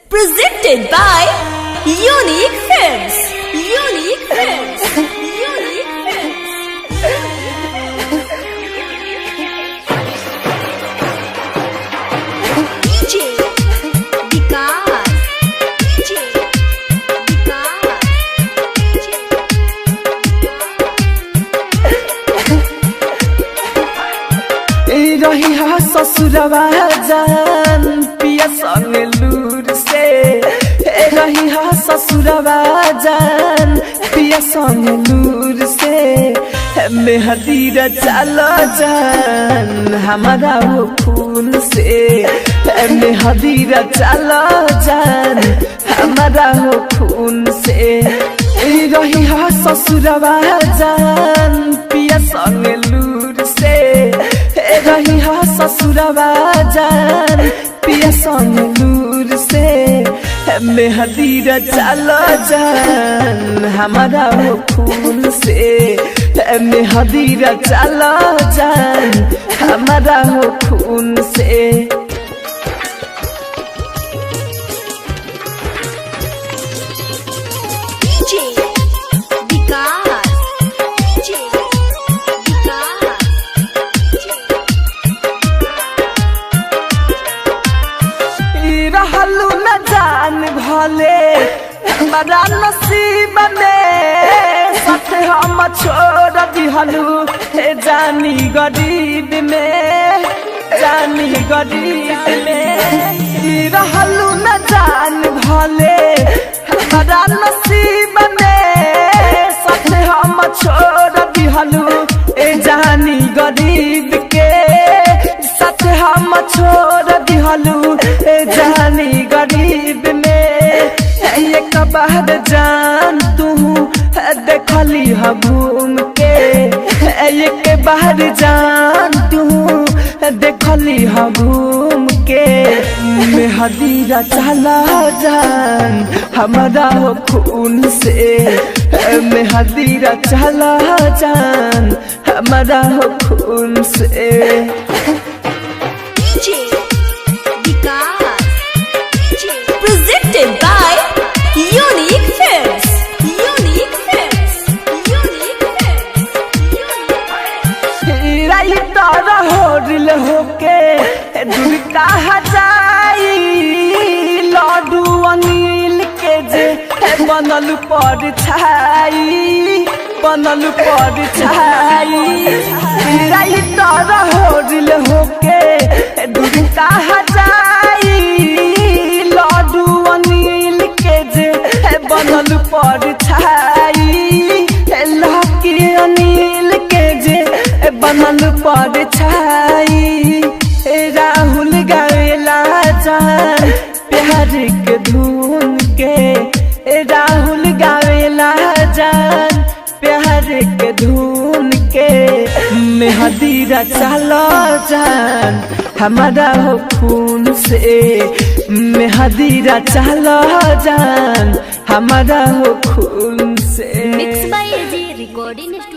Presented by Unique Films. Unique Films. Unique Films. DJ Vikas. DJ Vikas. रही हा ससुरवा जान पिया संग लूर से रही हा ससुरवा जान पिया संग लूर से मेहदीर चलो जान हमारा वो खून से मेहदीर चलो जान हमारा वो खून से रही हा ससुरवा जान पिया संग लूर से रही हा ससुरवा जान पिया संग लूर से मेहदीर चलो जान हमारा वो खून से मेहदीर चलो जान हमारा वो खून से DJ Vikas. DJ Vikas. रहलू न जान भले हमारा नसीब में साथ हम छोड़ दिहलू हे जानी गरीब में जानी गरीब में रहलू न जान भले हमारा नसीब में साथ हम छोड़ दिहलू हे जानी गरीब के साथ हम छोड़ दिहलू जानी गरीब में एक बार जान तू देखली ह घूम के एक बार जान तू देखली ह घूम के मेहदीर चला जान हमारा हो खून से मेहदीर चला जान हमारा हो खून से DJ Vikas. Presented by Unique Films. Unique Films. Unique Films. Writer Horil होके दूर कहा जाई लड्डू अनिल के जे बनल पर छाई बनल पर छाई राइटर होरिल होके दूर कहा जाई लड्डू अनिल के जे बनल पर छाई लकी अनिल के जे बनल पर छाई राहुल गावेला जान प्यार के धुन के राहुल गावेला जान प्यार के धुन के मेहदीर चलो जान हमारा हो खून से मेहदीर चलो जान हमारा हो खून से Mixed by AG Recording Studio.